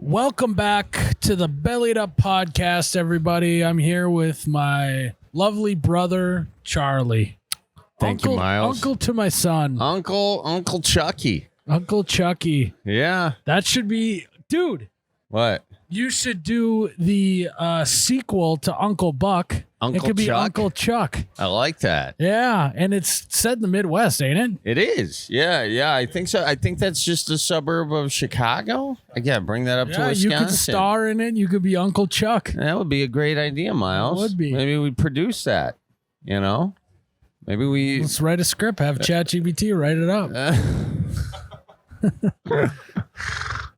Welcome back to the Bellied Up podcast, everybody. I'm here with my lovely brother, Charlie. Thank you, Miles. Uncle to my son. Uncle Chucky. Uncle Chucky. Yeah. That should be... Dude. What? You should do the sequel to Uncle Buck. Uncle It could be Chuck? Uncle Chuck. I like that. Yeah, and it's set in the Midwest, ain't it? It is. Yeah, I think so. I think that's just a suburb of Chicago. Again, bring that up to Yeah, Wisconsin. you could star in it. You could be Uncle Chuck. That would be a great idea, Miles. It would be. Maybe we produce that, you know? Maybe we... Let's write a script. Have ChatGPT write it up.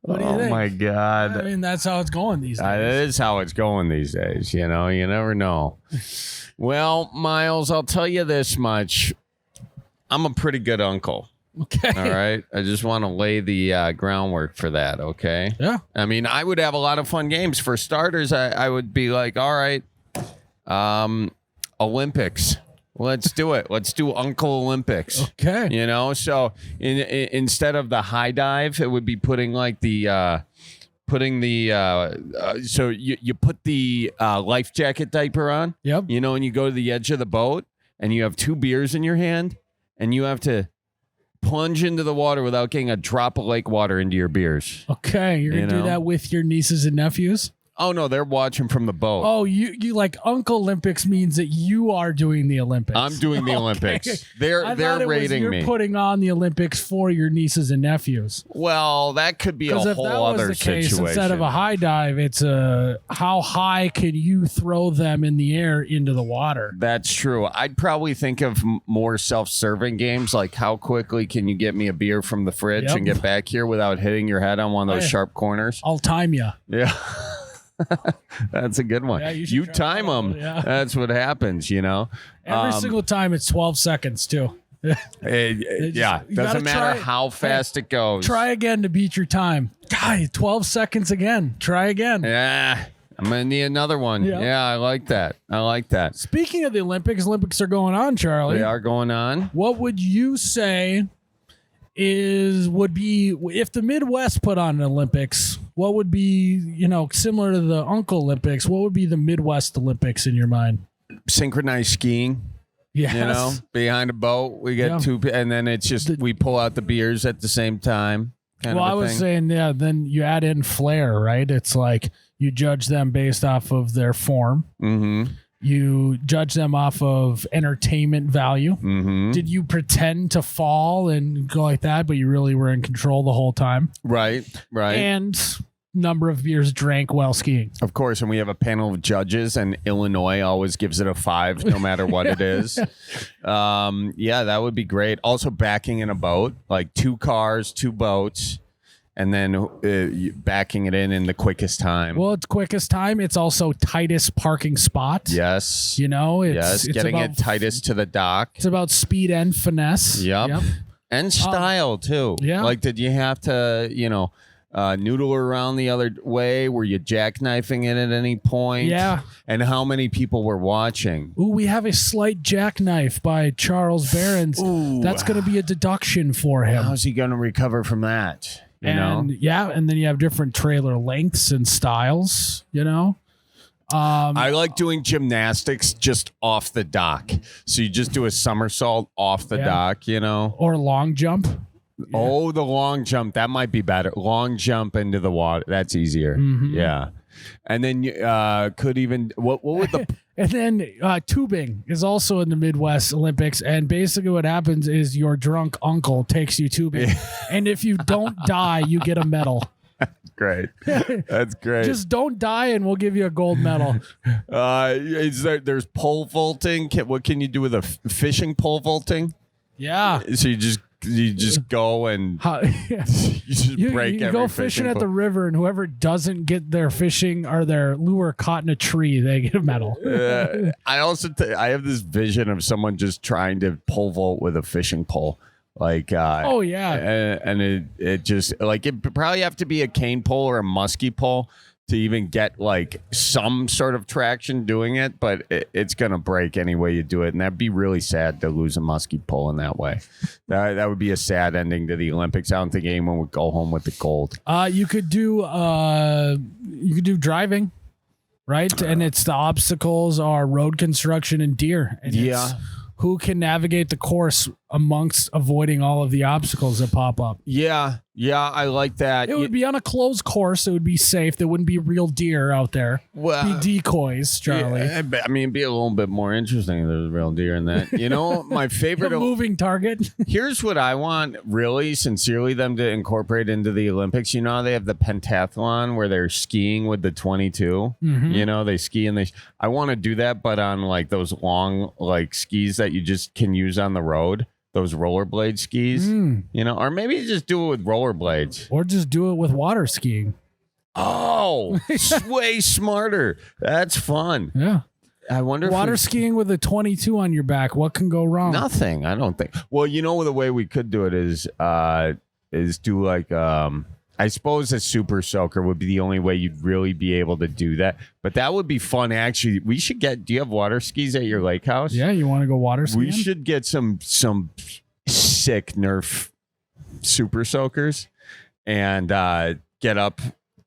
What do you think? My God. I mean, that's how it's going these days. That is how it's going these days. You know, you never know. Well, Miles, I'll tell you this much. I'm a pretty good uncle. Okay. All right. I just want to lay the groundwork for that. Okay. Yeah. I mean, I would have a lot of fun games. For starters, I would be like, all right, Olympics. Let's do it. Let's do Uncle Olympics. Okay. You know, so instead of the high dive, it would be putting like the so you put the life jacket diaper on. Yep. You know, and you go to the edge of the boat and you have 2 beers in your hand and you have to plunge into the water without getting a drop of lake water into your beers. Okay. You're going to do know? that with your nieces and nephews? Oh, no, they're watching from the boat. Oh, you like Uncle Olympics means that you are doing the Olympics. I'm doing the Olympics. They're rating you're me. putting on the Olympics for your nieces and nephews. Well, that could be a Because if whole that was other the case, situation. instead of a high dive, it's a how high can you throw them in the air into the water? That's true. I'd probably think of more self-serving games, like how quickly can you get me a beer from the fridge and get back here without hitting your head on one of those sharp corners? I'll time you. Yeah. That's a good one. Yeah, you time them. Yeah. That's what happens, you know. Every single time it's 12 seconds too. Yeah, you doesn't gotta matter try- how fast it goes. Try again to beat your time. God, 12 seconds again. Try again. Yeah, I'm gonna need another one. Yeah. Yeah, I like that. Speaking of the Olympics are going on, Charlie. They are going on. What would you say would be if the Midwest put on an Olympics? What would be, similar to the Uncle Olympics? What would be the Midwest Olympics in your mind? Synchronized skiing. Yes. You know, behind a boat, we get 2, and then it's just we pull out the beers at the same time. Well, I was saying, then you add in flair, right? It's like you judge them based off of their form. Mm-hmm. You judge them off of entertainment value. Mm-hmm. Did you pretend to fall and go like that, but you really were in control the whole time? Right. And number of beers drank while skiing. Of course, and we have a panel of judges, and Illinois always gives it a 5, no matter what it is. Yeah, that would be great. Also, backing in a boat, like 2 cars, 2 boats, and then backing it in the quickest time. Well, it's quickest time. It's also tightest parking spot. Yes. It's getting about, it tightest to the dock. It's about speed and finesse. Yep. And style, too. Yeah. Like, did you have to, noodle around the other way? Were you jackknifing it at any point? Yeah. And how many people were watching? Ooh, we have a slight jackknife by Charles Berens. Ooh. That's going to be a deduction for him. How's he going to recover from that? You know? Yeah, and then you have different trailer lengths and styles, I like doing gymnastics just off the dock. So you just do a somersault off the dock, Or long jump. Oh, the long jump. That might be better. Long jump into the water. That's easier. Mm-hmm. Yeah. And then you could even, what would the... And then tubing is also in the Midwest Olympics. And basically what happens is your drunk uncle takes you tubing. And if you don't die, you get a medal. Great. That's great. Just don't die and we'll give you a gold medal. There's pole vaulting. What can you do with a fishing pole vaulting? Yeah. So you just go and you just break you every go fishing at the river, and whoever doesn't get their fishing or their lure caught in a tree, they get a medal. I also I have this vision of someone just trying to pole vault with a fishing pole. Like, oh yeah, and it just like it probably have to be a cane pole or a musky pole to even get like some sort of traction doing it, but it's going to break any way you do it. And that'd be really sad to lose a musky pull in that way. That would be a sad ending to the Olympics. I don't think anyone would go home with the gold. You could do driving, right? And it's the obstacles are road construction and deer. And it's who can navigate the course amongst avoiding all of the obstacles that pop up. Yeah, I like that. It would be on a closed course. It would be safe. There wouldn't be real deer out there. Well, be decoys, Charlie. Yeah, I mean, it'd be a little bit more interesting if there's real deer in that. You know, my favorite... a moving target. Here's what I want, really, sincerely, them to incorporate into the Olympics. You know how they have the pentathlon where they're skiing with the 22? Mm-hmm. You know, they ski and they... I want to do that, but on, like, those long, like, skis that you just can use on the road. Those rollerblade skis, you know, or maybe just do it with rollerblades. Or just do it with water skiing. Oh, way smarter. That's fun. Yeah. I wonder water skiing with a 22 on your back. What can go wrong? Nothing. I don't think. Well, you know, the way we could do it is do like, I suppose a super soaker would be the only way you'd really be able to do that. But that would be fun. Actually, we should get, do you have water skis at your lake house? Yeah. You want to go water skiing? We should get some sick Nerf super soakers and get up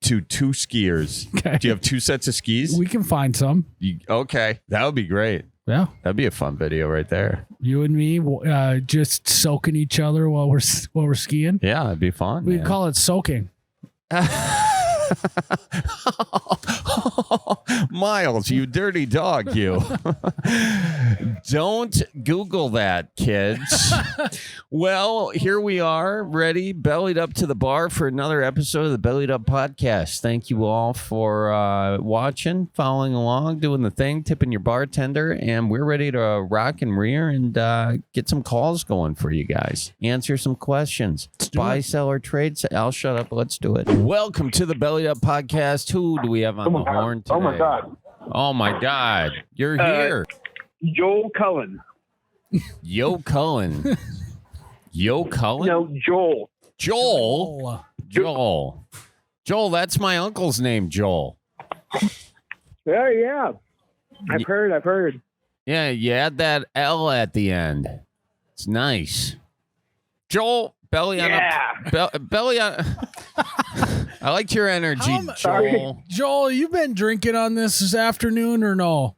to 2 skiers. Okay. Do you have 2 sets of skis? We can find some. Okay. That would be great. Yeah. That'd be a fun video right there. You and me just soaking each other while we're skiing. Yeah, it'd be fun. We call it soaking. Miles, you dirty dog, you. Don't Google that, kids. Well, here we are, ready, bellied up to the bar for another episode of the Bellied Up Podcast. Thank you all for watching, following along, doing the thing, tipping your bartender, and we're ready to rock and rear and get some calls going for you guys. Answer some questions. Buy, sell, or trade. I'll shut up. Let's do it. Welcome to the Bellied Up Podcast. Who do we have on the horn today? Oh, my God. Oh, my God. You're here. Joel Cullen. Yo Cullen. Yo Cullen? No, Joel. Joel, that's my uncle's name, Joel. Yeah. I've heard. Yeah, you add that L at the end. It's nice. Joel, belly on up. Belly on. I liked your energy, Joel. Joel, you been drinking on this afternoon or no?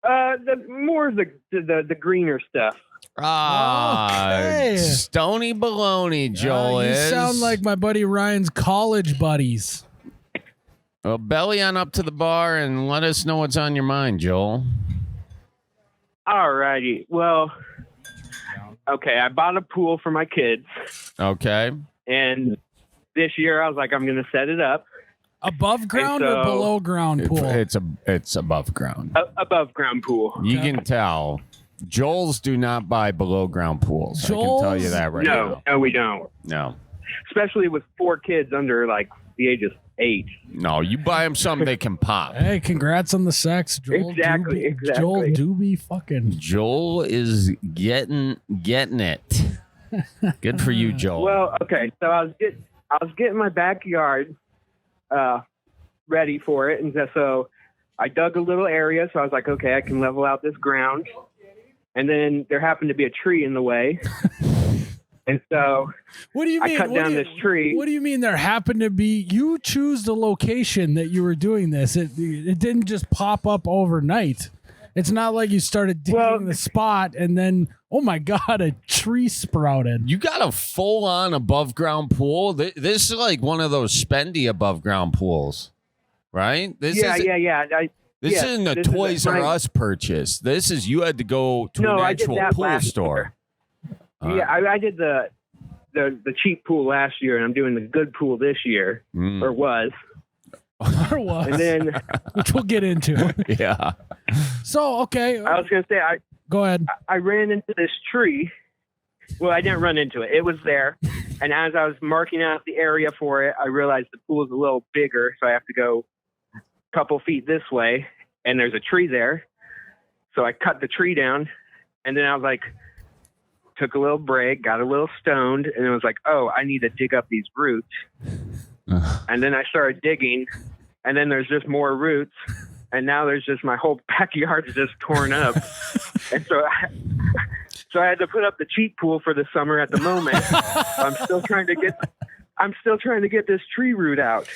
The greener stuff. Okay. Stony baloney, Joel you is. sound like my buddy Ryan's college buddies. Well, belly on up to the bar and let us know what's on your mind, Joel. All righty. Well, okay, I bought a pool for my kids. Okay. And this year I was like, I'm going to set it up. Above ground or below ground pool? It's above ground. Above ground pool. You can tell. Joel's do not buy below ground pools. I can tell you that right now. No, we don't. No. Especially with 4 kids under like the age of 8. No, you buy them something they can pop. Hey, congrats on the sex, Joel. Exactly. Joel Doobie fucking. Joel is getting it. Good for you, Joel. Well, okay, so I was getting my backyard ready for it, and so I dug a little area. So I was like, okay, I can level out this ground, and then there happened to be a tree in the way, and so what do you mean? I cut down this tree. What do you mean there happened to be? You choose the location that you were doing this. It didn't just pop up overnight. It's not like you started digging the spot and then, oh my God, a tree sprouted. You got a full-on above-ground pool? This is like one of those spendy above-ground pools, right? This isn't a Toys R Us purchase. This is you had to go to an actual pool store. I did the cheap pool last year, and I'm doing the good pool this year, or was. And then, which we'll get into. Yeah. So, okay. I was going to say, go ahead. I ran into this tree. Well, I didn't run into it. It was there. And as I was marking out the area for it, I realized the pool is a little bigger, so I have to go a couple feet this way, and there's a tree there. So I cut the tree down, and then I was like, took a little break, got a little stoned, and it was like, oh, I need to dig up these roots. And then I started digging, and then there's just more roots, and now there's just my whole backyard is just torn up. And so I had to put up the cheap pool for the summer at the moment. I'm still trying to get this tree root out.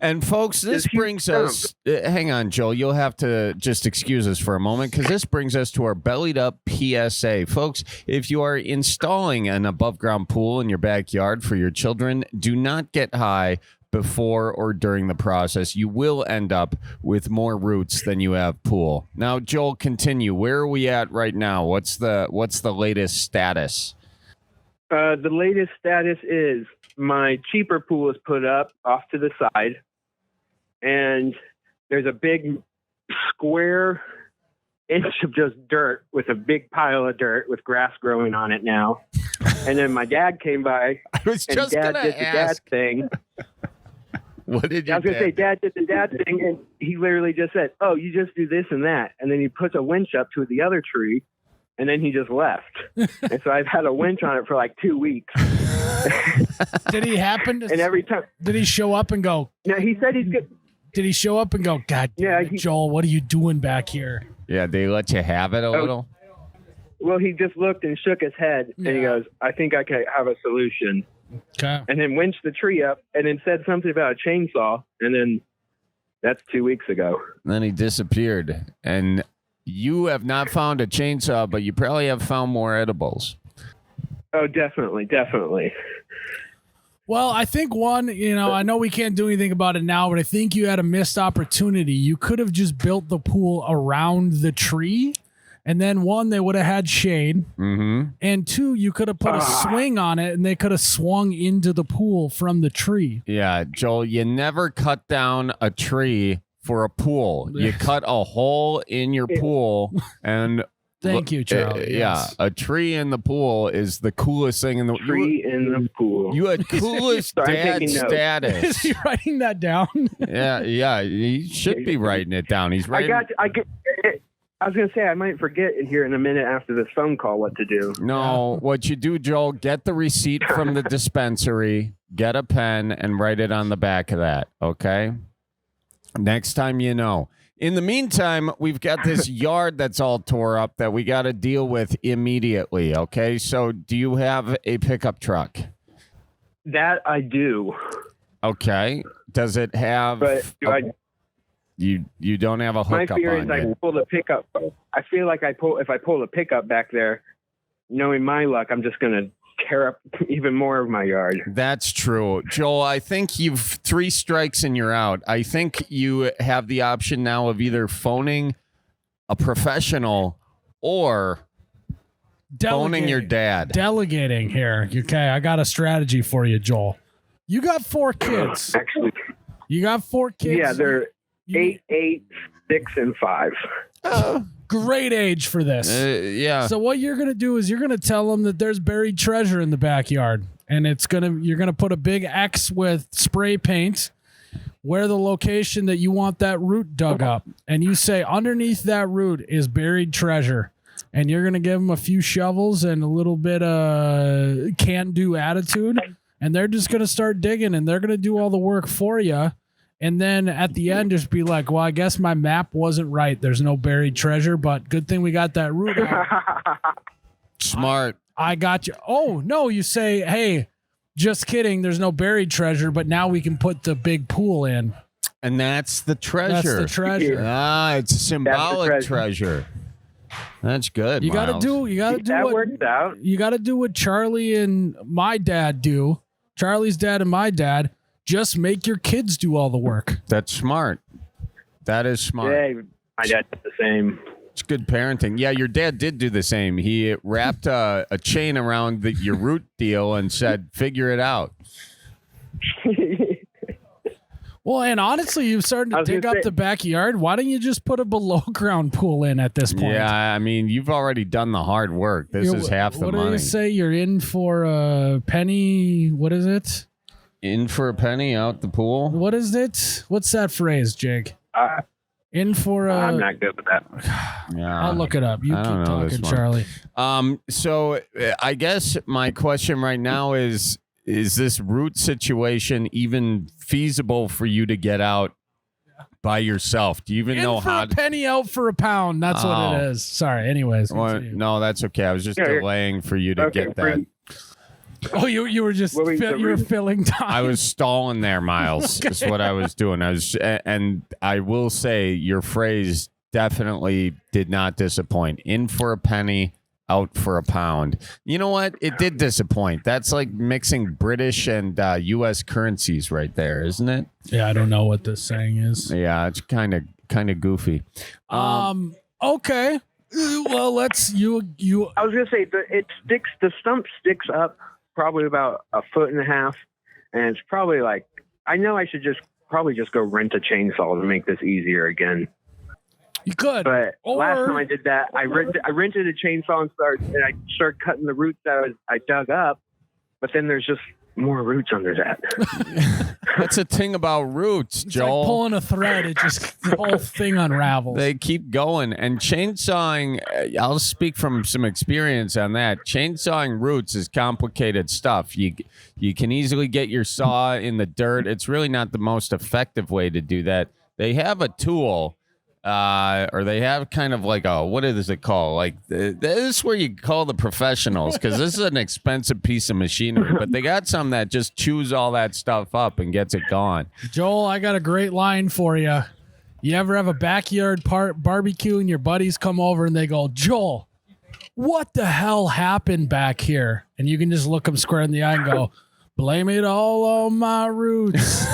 And folks, this brings us, hang on, Joel, you'll have to just excuse us for a moment, because this brings us to our Bellied Up PSA. Folks, if you are installing an above ground pool in your backyard for your children, do not get high before or during the process. You will end up with more roots than you have pool. Now, Joel, continue. Where are we at right now? What's the latest status? The latest status is my cheaper pool is put up off to the side, and there's a big square inch of just dirt with a big pile of dirt with grass growing on it now. And then my dad came by, I was and just Dad going did to the dad ask. thing. What did you I was going to say, Dad did the dad thing, and he literally just said, "Oh, you just do this and that." And then he puts a winch up to the other tree, and then he just left. And so I've had a winch on it for like 2 weeks. Did he happen to? And every time. Did he show up and go? No, he said he's good. Did he show up and go? God, damn it, Joel, what are you doing back here? Yeah, they let you have it a little? Well, he just looked and shook his head, and he goes, "I think I can have a solution." Okay. And then winched the tree up, and then said something about a chainsaw, and then that's 2 weeks ago. And then he disappeared. And you have not found a chainsaw, but you probably have found more edibles. Oh, definitely. Well, I think I know we can't do anything about it now, but I think you had a missed opportunity. You could have just built the pool around the tree, and then one, they would have had shade, and two, you could have put a swing on it, and they could have swung into the pool from the tree. Yeah, Joel, you never cut down a tree for a pool. You cut a hole in your pool, and Thank you, Charlie. Yeah, a tree in the pool is the coolest thing in the tree in the pool. You had coolest dad status. Is he writing that down? Yeah, he should be writing it down. He's writing. I was going to say, I might forget here in a minute after this phone call what to do. No, what you do, Joel, get the receipt from the dispensary, get a pen, and write it on the back of that, okay? Next time you know. In the meantime, we've got this yard that's all tore up that we got to deal with immediately, okay? So do you have a pickup truck? That I do. Okay. Does it have... But You don't have a hookup on my fear is I can pull the pickup. I feel like if I pull the pickup back there, knowing my luck, I'm just going to tear up even more of my yard. That's true. Joel, I think you've 3 strikes and you're out. I think you have the option now of either phoning a professional or phoning your dad. Delegating here. Okay, I got a strategy for you, Joel. You got 4 kids. Actually, you got 4 kids. Yeah, they're 8, 6, and 5. Great age for this. Yeah. So what you're gonna do is you're gonna tell them that there's buried treasure in the backyard, and you're gonna put a big X with spray paint where the location that you want that root dug up, and you say underneath that root is buried treasure, and you're gonna give them a few shovels and a little bit of can-do attitude, and they're just gonna start digging, and they're gonna do all the work for you. And then at the end, just be like, well, I guess my map wasn't right. There's no buried treasure, but good thing we got that root out. Smart. I got you. Oh, no, you say, hey, just kidding. There's no buried treasure, but now we can put the big pool in. And that's the treasure. That's the treasure. It's a symbolic treasure. That's good. You got to do that what works out. You got to do what Charlie and my dad do. Charlie's dad and my dad. Just make your kids do all the work. That's smart. That is smart. Yeah, my dad did the same. It's good parenting. Yeah, your dad did do the same. He wrapped a chain around your root deal and said, figure it out. Well, and honestly, you've started to dig up the backyard. Why don't you just put a below ground pool in at this point? Yeah, I mean, you've already done the hard work. This is half the money. What do you say? You're in for a penny. What is it? In for a penny, out the pool. What is it? What's that phrase, Jake? In for a... I'm not good with that. Yeah, I'll look it up. You keep talking, Charlie. So I guess my question right now is this root situation even feasible for you to get out by yourself. Do you even know for how a penny, out for a pound. That's what it is. Sorry. Anyways. No, that's okay. I was just delaying for you to get that. Oh, you were just you were filling time. I was stalling there, Miles. Is what I was doing. And I will say your phrase definitely did not disappoint. In for a penny, out for a pound. You know what? It did disappoint. That's like mixing British and U.S. currencies right there, isn't it? Yeah, I don't know what this saying is. Yeah, it's kind of goofy. Okay. Well, let's you. I was gonna say the stump sticks up probably about 1.5 foot, and it's probably like, I know I should probably just go rent a chainsaw to make this easier again. You could, but last time I did that, I rented a chainsaw and I started cutting the roots that I dug up, but then there's just more roots under that. That's a thing about roots, it's Joel. Like pulling a thread, the whole thing unravels. They keep going, and chainsawing. I'll speak from some experience on that. Chainsawing roots is complicated stuff. You can easily get your saw in the dirt. It's really not the most effective way to do that. They have a tool. Or they have kind of like what is it called? Like this is where you call the professionals, because this is an expensive piece of machinery, but they got some that just chews all that stuff up and gets it gone. Joel, I got a great line for you. You ever have a backyard barbecue and your buddies come over and they go, Joel, what the hell happened back here? And you can just look them square in the eye and go, blame it all on my roots.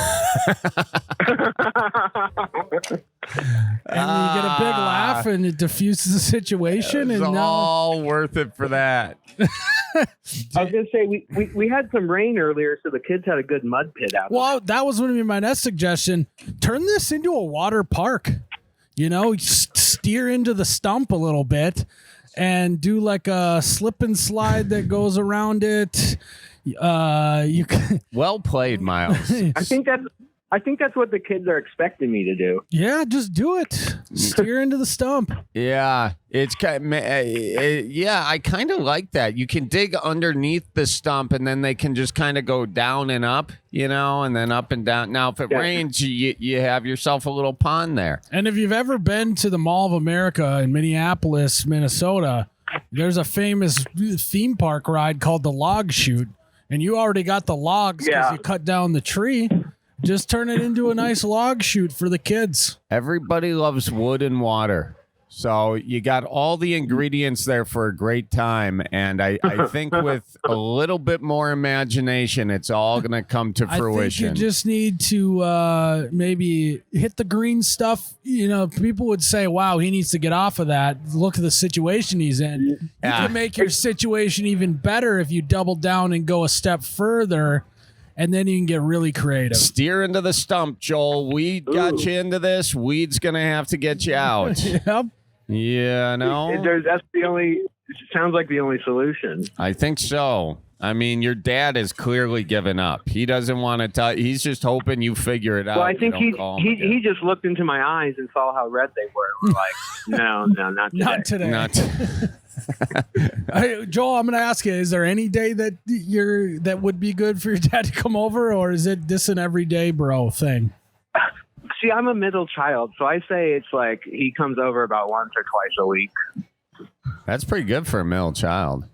And you get a big laugh and it diffuses the situation. It's all worth it for that. I was gonna say we had some rain earlier, so the kids had a good mud pit out. Well, that was going to be my next suggestion. Turn this into a water park. You know, steer into the stump a little bit and do like a slip and slide that goes around it. You can. Well played, Miles. I think that's what the kids are expecting me to do. Yeah, just do it. Steer into the stump. Yeah, it's kind. Yeah, I kind of like that. You can dig underneath the stump, and then they can just kind of go down and up, and then up and down. Now, if it rains, you have yourself a little pond there. And if you've ever been to the Mall of America in Minneapolis, Minnesota, there's a famous theme park ride called the Log Chute, and you already got the logs because you cut down the tree. Just turn it into a nice log chute for the kids. Everybody loves wood and water. So you got all the ingredients there for a great time. And I think with a little bit more imagination, it's all going to come to fruition. I think you just need to maybe hit the green stuff. People would say, wow, he needs to get off of that. Look at the situation he's in. You can make your situation even better if you double down and go a step further. And then you can get really creative. Steer into the stump, Joel. Weed got you into this. Weed's going to have to get you out. Yep. Yeah, no. That's the only. It sounds like the only solution. I think so. I mean, your dad has clearly given up. He doesn't want to tell. He's just hoping you figure it out. Well, I think he just looked into my eyes and saw how red they were. We're like, no, not today. Not today. Not Joel, I'm going to ask you: is there any day that that would be good for your dad to come over, or is it this an everyday bro thing? See, I'm a middle child, so I say it's like he comes over about once or twice a week. That's pretty good for a middle child.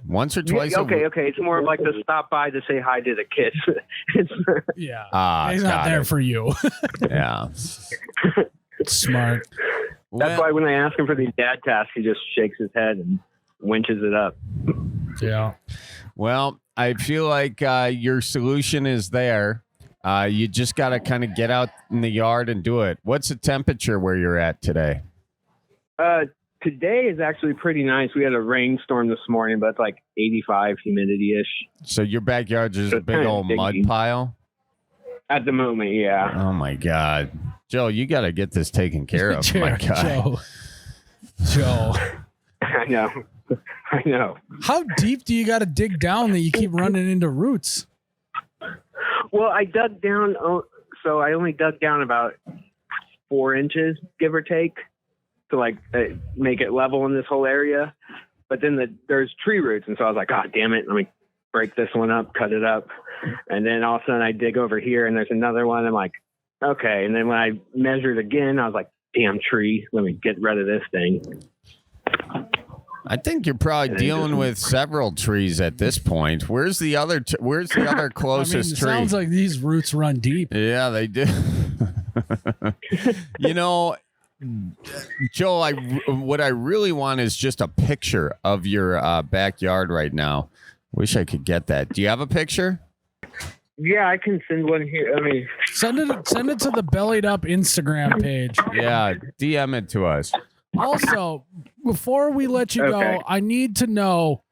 Once or twice. Okay. It's more of like to stop by to say hi to the kids. Yeah. He's not there for you. Yeah. Smart. That's why when I ask him for these dad tasks, he just shakes his head and winches it up. Yeah. Well, I feel like your solution is there. You just got to kind of get out in the yard and do it. What's the temperature where you're at today? Today is actually pretty nice. We had a rainstorm this morning, but it's like 85 humidity-ish. So your backyard's just a big old mud pile? At the moment, yeah. Oh, my God. Joe, you got to get this taken care of, my guy. Joe. I know. How deep do you got to dig down that you keep running into roots? Well, I dug down, so I only dug down about 4 inches, give or take, to make it level in this whole area. But then there's tree roots, and so I was like, God damn it, let me break this one up, cut it up. And then all of a sudden I dig over here, and there's another one. I'm like, Okay, and then when I measured again, I was like, damn tree, let me get rid of this thing. I think you're probably dealing with several trees at this point. Where's the other closest it tree? sounds like these roots run deep. Yeah, they do. You know, Joel, what I really want is just a picture of your backyard right now. Wish I could get that. Do you have a picture? Yeah, I can send one here. I mean, Send it to the Bellied Up Instagram page. Yeah, DM it to us. Also, before we let you Okay. go, I need to know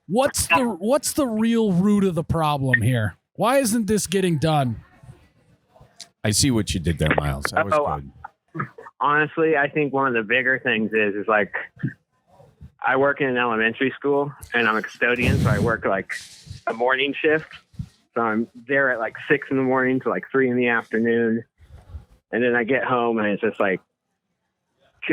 what's the real root of the problem here? Why isn't this getting done? I see what you did there, Miles. That was good. honestly, I think one of the bigger things is like I work in an elementary school and I'm a custodian, so I work like a morning shift. So I'm there at like 6 in the morning to like 3 in the afternoon. And then I get home and it's just like,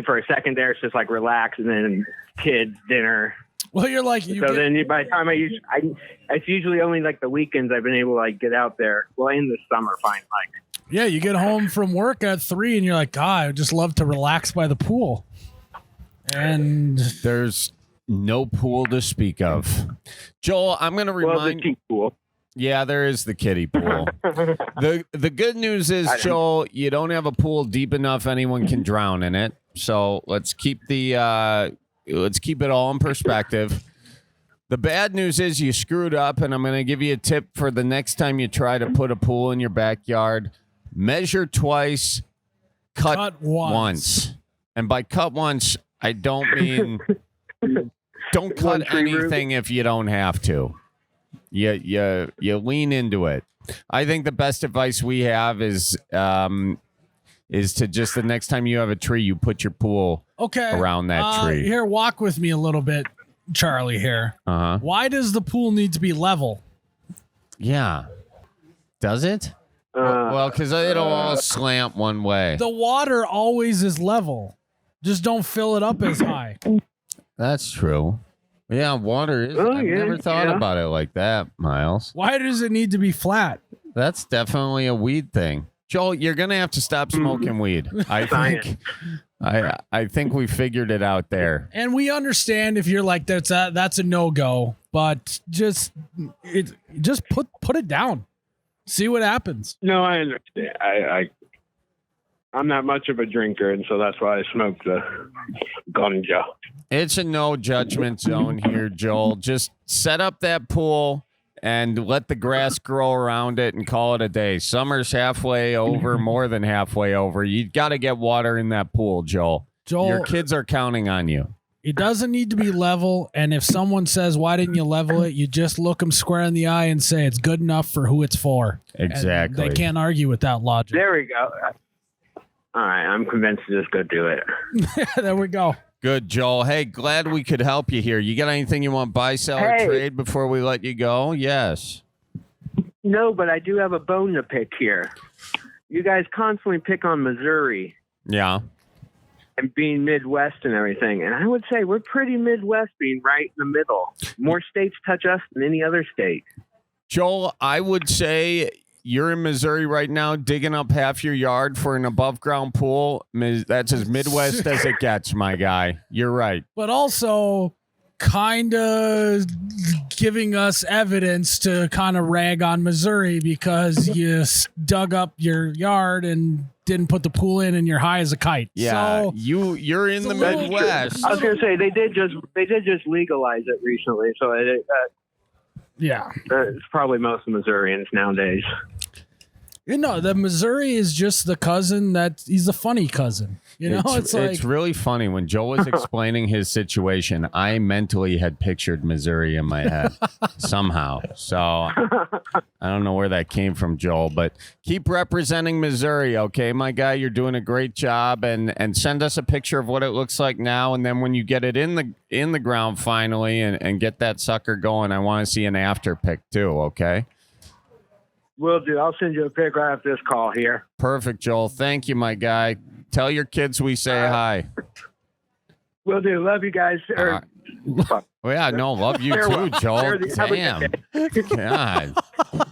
for a second there, it's just like relax and then kids, dinner. Well, you're like, Then by the time it's usually only like the weekends I've been able to like get out there. Well, in the summer, fine. Like, yeah, you get home from work at 3 and you're like, God, I just love to relax by the pool. And there's no pool to speak of. Joel, I'm going to remind the cheap pool. Yeah, there is the kiddie pool. The good news is, Joel, you don't have a pool deep enough anyone can drown in it. So let's keep it all in perspective. The bad news is you screwed up, and I'm going to give you a tip for the next time you try to put a pool in your backyard. Measure twice, cut once. And by cut once, I don't mean don't cut anything if you don't have to. You lean into it. I think the best advice we have is to just the next time you have a tree, you put your pool around that tree. Here, walk with me a little bit, Charlie. Here. Why does the pool need to be level? Yeah. Does it? Well, because it'll all slant one way. The water always is level. Just don't fill it up as high. That's true. Yeah, water is. I've never thought about it like that, Miles. Why does it need to be flat? That's definitely a weed thing. Joel, you're gonna have to stop smoking weed. I think we figured it out there. And we understand if you're like that's a no-go, but just put it down. See what happens. No, I understand. I'm not much of a drinker, and so that's why I smoke the ganja. It's a no judgment zone here, Joel. Just set up that pool and let the grass grow around it and call it a day. Summer's halfway over, more than halfway over. You got to get water in that pool, Joel. Your kids are counting on you. It doesn't need to be level, and if someone says, why didn't you level it, you just look them square in the eye and say it's good enough for who it's for. Exactly. And they can't argue with that logic. There we go. All right, I'm convinced to just go do it. There we go. Good, Joel. Hey, glad we could help you here. You got anything you want buy, sell, or trade before we let you go? Yes. No, but I do have a bone to pick here. You guys constantly pick on Missouri. Yeah. And being Midwest and everything. And I would say we're pretty Midwest, being right in the middle. More states touch us than any other state. Joel, I would say you're in Missouri right now digging up half your yard for an above-ground pool. That's as Midwest as it gets, my guy. You're right. But also kind of giving us evidence to kind of rag on Missouri because you dug up your yard and didn't put the pool in and you're high as a kite. Yeah, so you're in the Midwest. I was going to say they did just legalize it recently, so it's probably most of Missourians nowadays. You know, the Missouri is just the cousin he's a funny cousin. You know, it's really funny. When Joe was explaining his situation, I mentally had pictured Missouri in my head somehow. So I don't know where that came from, Joel, but keep representing Missouri, okay, my guy? You're doing a great job, and send us a picture of what it looks like now, and then when you get it in the ground finally and get that sucker going, I want to see an after pic too, okay? Will do. I'll send you a pic right after this call here. Perfect, Joel. Thank you, my guy. Tell your kids we say hi. Will do. Love you guys. Well, yeah, no, love you too, Joel. Damn. God.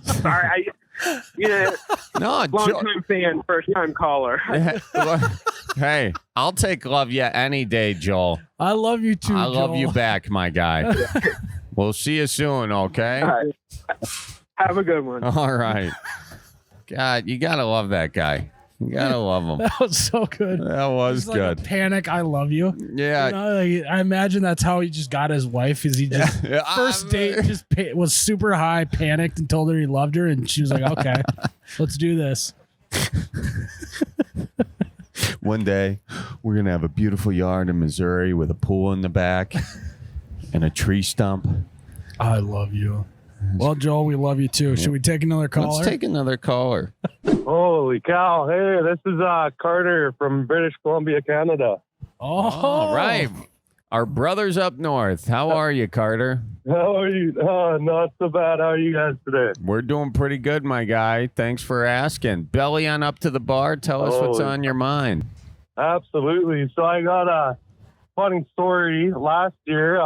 Sorry, No, long time fan, first time caller. Hey, I'll take love you any day, Joel. I love you too, I love Joel. you back, my guy. We'll see you soon, okay? All right. Have a good one. All right. God, you gotta love that guy. You gotta love him. That was so good. That was It's like a good. panic. I love you. Yeah. You know, like, I imagine that's how he just got his wife. Is he just first date just was super high, panicked, and told her he loved her, and she was like, "Okay, let's do this." One day, we're gonna have a beautiful yard in Missouri with a pool in the back and a tree stump. I love you. Well, Joel, we love you too. Should we take another caller? Let's take another caller. Holy cow. Hey, this is Carter from British Columbia, Canada. All right. Our brothers up north. How are you, Carter? How are you? Not so bad. How are you guys today? We're doing pretty good, my guy. Thanks for asking. Belly on up to the bar. Tell us what's on your mind. Absolutely. So I got a funny story last year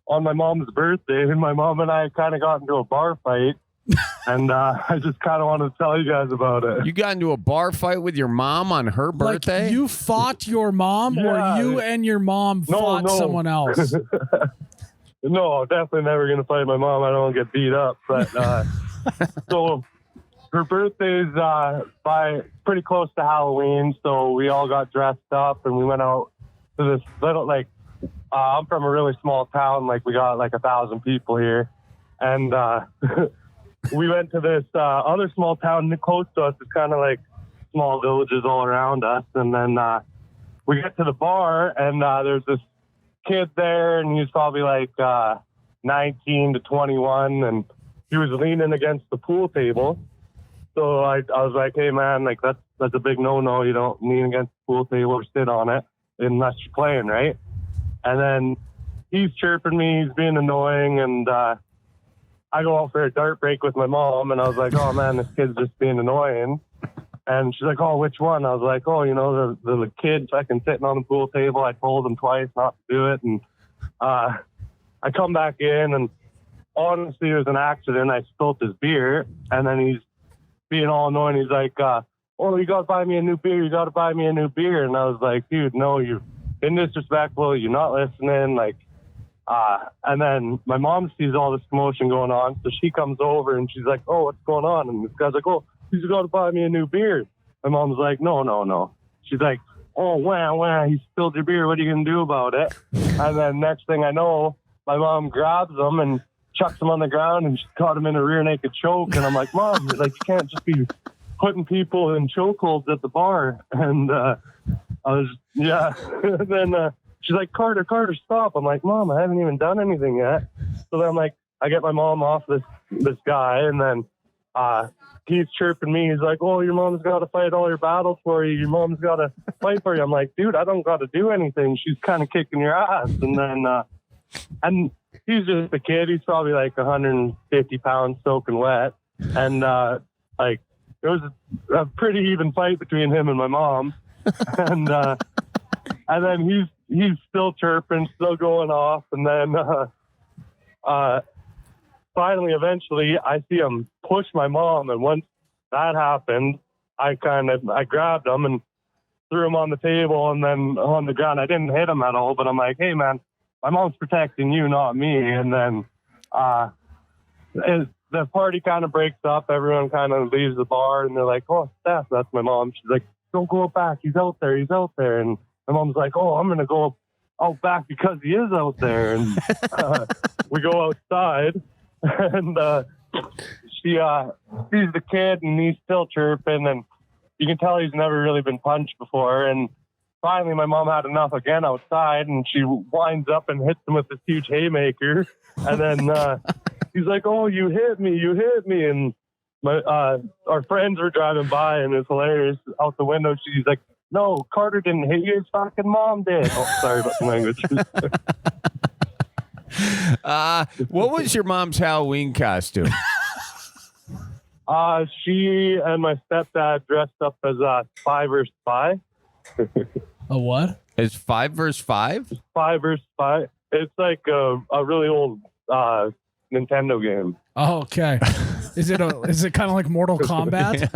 on my mom's birthday, and my mom and I kind of got into a bar fight. And I just kind of wanted to tell you guys about it. You got into a bar fight with your mom on her birthday? Like you fought your mom, Yeah. or you and your mom fought someone else? No, definitely never going to fight my mom. I don't want to get beat up. But so her birthday's by pretty close to Halloween, so we all got dressed up and we went out to this little, like, I'm from a really small town. Like, we got like 1,000 people here. And we went to this other small town close to us. It's kind of like small villages all around us. And then we get to the bar, and there's this kid there, and he's probably like 19 to 21, and he was leaning against the pool table. So I was like, hey, man, like that's a big no-no. You don't lean against the pool table or sit on it unless you're playing, right? And then he's chirping me. He's being annoying, and I go out for a dart break with my mom, and I was like, oh, man, this kid's just being annoying. And she's like, oh, which one? I was like, oh, you know, the kid fucking sitting on the pool table. I told him twice not to do it. And I come back in, and honestly, it was an accident. I spilt his beer, and then he's being all annoying. He's like, oh, you got to buy me a new beer. You got to buy me a new beer. And I was like, dude, no, you're being disrespectful. You're not listening. Like, and then my mom sees all this commotion going on. So she comes over, and she's like, oh, what's going on? And this guy's like, oh, you got to buy me a new beer. My mom's like, no. She's like, oh, wow, he spilled your beer. What are you going to do about it? And then next thing I know, my mom grabs him and chucks him on the ground, and she caught him in a rear naked choke. And I'm like, Mom, like, you can't just be putting people in chokeholds at the bar. And I was, yeah. And then she's like, Carter, stop. I'm like, Mom, I haven't even done anything yet. So then I'm like, I get my mom off this guy, and then he's chirping me. He's like, oh, your mom's got to fight all your battles for you. Your mom's got to fight for you. I'm like, dude, I don't got to do anything. She's kind of kicking your ass. And then, and he's just a kid. He's probably like 150 pounds soaking wet. And like, it was a pretty even fight between him and my mom. And then he's still chirping, still going off. And then finally, eventually, I see him push my mom. And once that happened, I grabbed him and threw him on the table and then on the ground. I didn't hit him at all, but I'm like, hey, man, my mom's protecting you, not me. And then the party kind of breaks up. Everyone kind of leaves the bar, and they're like, oh, Steph, that's my mom. She's like, don't go back. He's out there. And my mom's like, oh, I'm going to go out back because he is out there. And we go outside, and she sees the kid, and he's still chirping, and you can tell he's never really been punched before. And finally, my mom had enough again outside, and she winds up and hits him with this huge haymaker. And then he's like, oh, you hit me. And our friends were driving by, and it's hilarious. Out the window, she's like, no, Carter didn't hit you. His fucking mom did. Oh, sorry about the language. What was your mom's Halloween costume? She and my stepdad dressed up as 5 vs. 5. A what? It's 5 vs. 5? 5 vs. 5. It's like a really old Nintendo game. Oh, okay. Is it kind of like Mortal Kombat?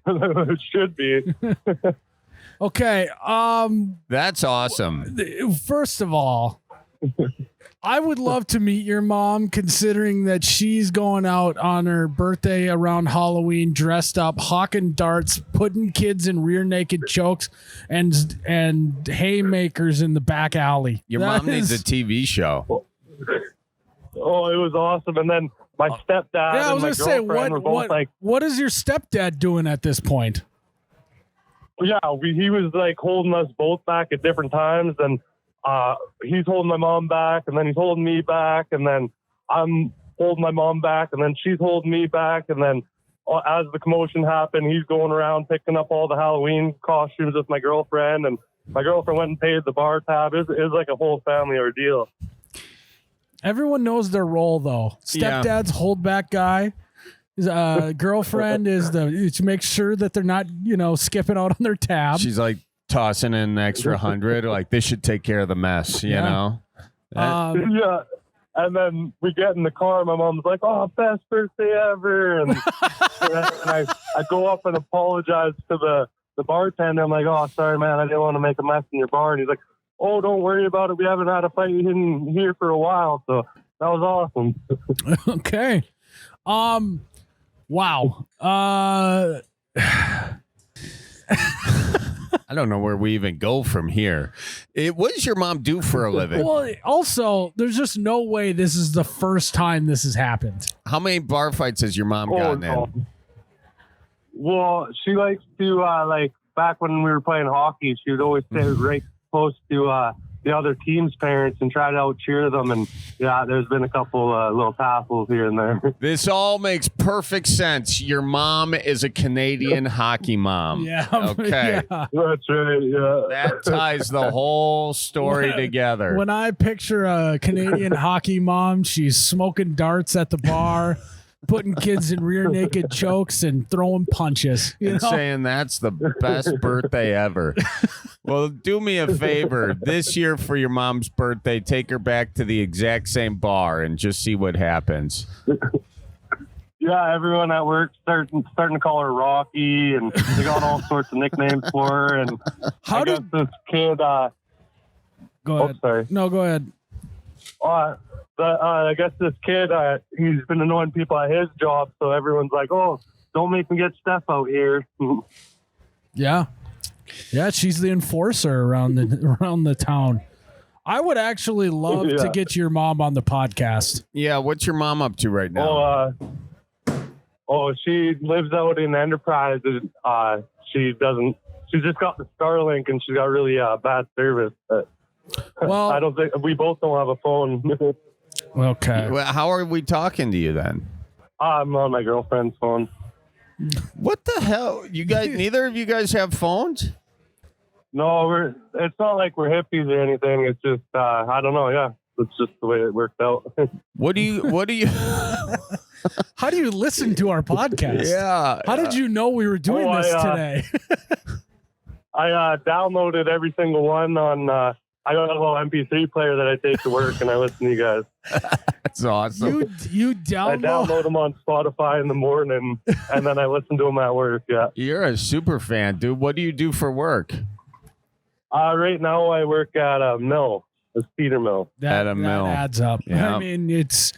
It should be. Okay. That's awesome. First of all, I would love to meet your mom, considering that she's going out on her birthday around Halloween, dressed up, hawking darts, putting kids in rear naked chokes, and haymakers in the back alley. Your mom needs a TV show. Oh, it was awesome. And then my stepdad Yeah, I and was my gonna say, girlfriend were both like, what is your stepdad doing at this point? yeah, he was like holding us both back at different times, and he's holding my mom back, and then he's holding me back, and then I'm holding my mom back, and then she's holding me back, and then as the commotion happened, he's going around picking up all the Halloween costumes with my girlfriend, and my girlfriend went and paid the bar tab. It was like a whole family ordeal. Everyone knows their role, though. Stepdad's holdback guy. His girlfriend is to make sure that they're not, skipping out on their tab. She's like tossing in an extra 100. Like, this should take care of the mess, you know? Yeah. And then we get in the car. My mom's like, "Oh, best birthday ever!" And, I go up and apologize to the bartender. I'm like, "Oh, sorry, man. I didn't want to make a mess in your bar." And he's like, "Oh, don't worry about it. We haven't had a fight in here for a while." So that was awesome. Okay. Wow. I don't know where we even go from here. What does your mom do for a living? Well, also, there's just no way this is the first time this has happened. How many bar fights has your mom gotten in? Well, she likes to, like, back when we were playing hockey, she would always sit right close to the other team's parents and try to out cheer them. And yeah, there's been a couple little tassels here and there. This all makes perfect sense. Your mom is a Canadian hockey mom. Yeah. Okay. Yeah. That's right. Yeah. That ties the whole story together. When I picture a Canadian hockey mom, she's smoking darts at the bar, putting kids in rear naked chokes and throwing punches. And saying that's the best birthday ever. Well, do me a favor. This year for your mom's birthday, take her back to the exact same bar and just see what happens. Yeah, everyone at work starting to call her Rocky, and they got all sorts of nicknames for her. And How guess this kid, Go ahead. Oh, sorry. No, go ahead. I guess this kid, he's been annoying people at his job, so everyone's like, "Oh, don't make me get Steph out here." Yeah. Yeah, she's the enforcer around the town. I would actually love to get your mom on the podcast. Yeah, what's your mom up to right now? She lives out in Enterprise. She's just got the Starlink, and she's got really bad service. Well, I don't think we both don't have a phone. Okay. Well, how are we talking to you then? I'm on my girlfriend's phone. What the hell? You guys, neither of you guys have phones? No, it's not like we're hippies or anything. It's just, I don't know. Yeah. It's just the way it worked out. What do you How do you listen to our podcast? Yeah. How did you know we were doing this today? I downloaded every single one on, I got a little MP3 player that I take to work, and I listen to you guys. That's awesome. You I download them on Spotify in the morning, and then I listen to them at work. Yeah. You're a super fan, dude. What do you do for work? Right now, I work at a mill, a cedar mill. At a mill. That adds up. Yeah. I mean, it's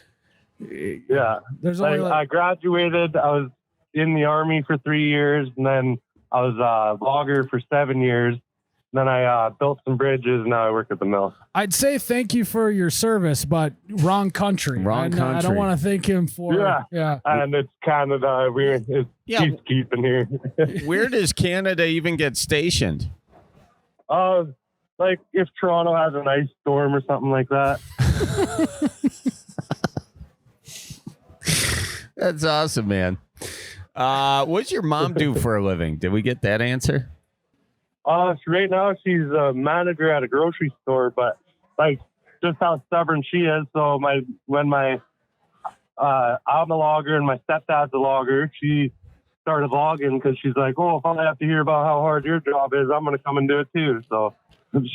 There's only I graduated. I was in the Army for 3 years, and then I was a logger for 7 years. Then I built some bridges, and now I work at the mill. I'd say thank you for your service, but wrong country. Wrong country. I don't want to thank him for. Yeah. And it's Canada. It's peacekeeping here. Where does Canada even get stationed? Like if Toronto has an ice storm or something like that. That's awesome, man. What's your mom do for a living? Did we get that answer? Right now she's a manager at a grocery store, but like just how stubborn she is. So when I'm a logger and my stepdad's a logger, she started logging because she's like, "Oh, if I have to hear about how hard your job is, I'm going to come and do it too." So